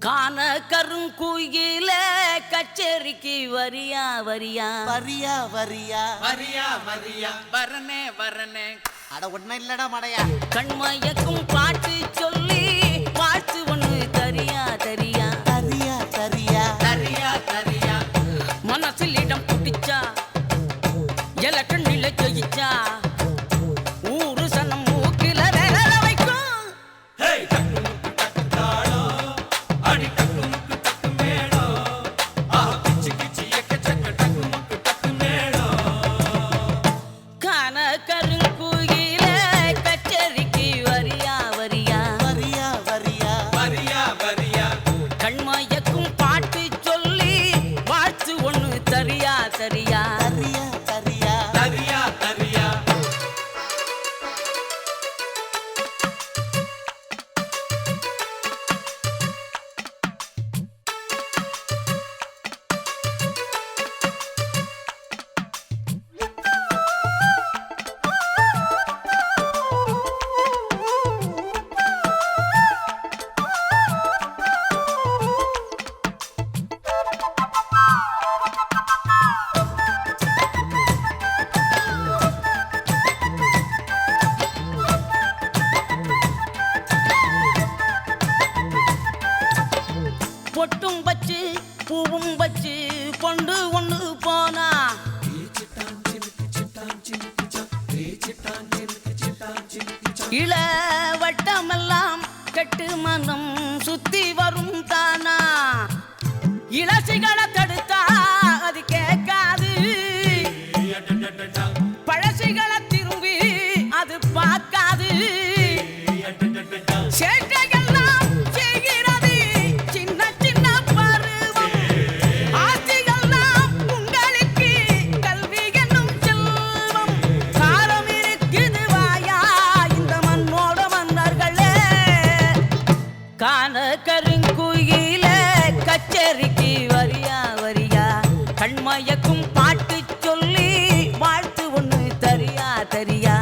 காண கருங்குயில கச்சேரிக்கு வரியா வரியா வரியா வரியா வரியா வரியா வரனே வரனே. அட ஒன்னும் இல்லடா மடையா. கண்மயக்கும் பாட்டு சொல்லி வாழ்த்து ஒண்ணு தரியா தரியா தரியா தரியா தரியா தரியா. மனசில் இடம் பிடிச்சா எலக்கண் நிலை ஜெயிச்சா ஊரு சனம் மூக்கில வேலை வைக்கும். காண கருங்குயில கச்சேரிக்கு வரியா வரியா வரியா வரியா வரியா வரியா. கண்மயக்கும் பாட்டு சொல்லி வாழ்த்து ஒண்ணு தரியா தரியா தரியா தரியா தரியா தரியா. பொட்டும் வச்சு பூவும் வச்சு பொண்டு ஒண்ணு போனா இள வட்டமெல்லாம் கெட்டு மனம் சுத்தி வரும் தானா இளசிகளை தடுத்தா அது கேட்காது பழசிகளை திரும்பி அது பார்க்காது சேட்டையெல்லாம் செய்கிறது சின்ன சின்ன பருவம் ஆசையெல்லாம் உங்களுக்கு கல்வி என்னும் செல்வம் காலம் இருக்குது வாயா இந்த மண்ணோட மன்னர்களே காண கருங்குயில கச்சேரிக்கு வரியா வரியா கண்மயக்கும் பாட்டு சொல்லி வாழ்த்து ஒண்ணு தரியா தரியா.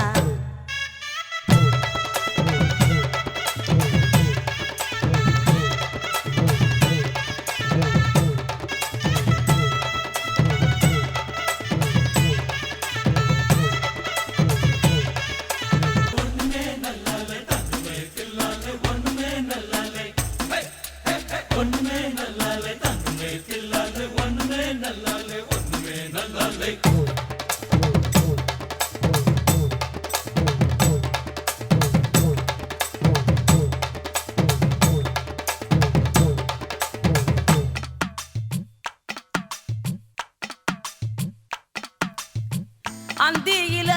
அந்தியில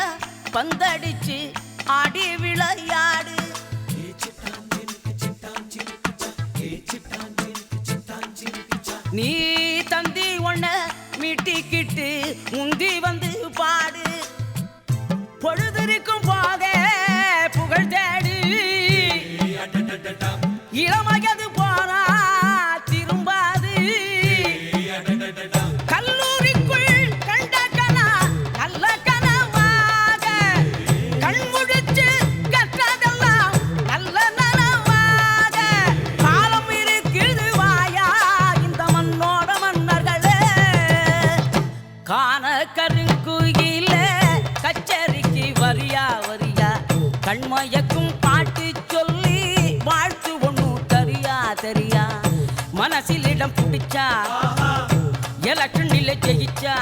பந்தடிச்சு ஆடி விளையாடு நீ தந்தி ஒண்ண மீட்டிக்கிட்டு முந்தி வந்து பாடு பொழுதிருக்கும் போதே புகழ் தேடு இளமயது போனா திரும்பாது கல்லூரிக்குள் கண்ட கனா நல்ல கனவாக கண் முழிச்சு கற்றதெல்லாம் நல்ல நனவாக காலம் இருக்குது வாயா இந்த மண்ணோட மன்னர்களே காண கருங்குயில கச்சேரிக்கு வரியா வரியா கண்மயக்கும் பாட்டு சொல்லி வாழ்த்து ஒண்ணு தரியா தரியா மனசில் இடம் பிடிச்சா எலக்ஷன் நிலை ஜெயிச்சா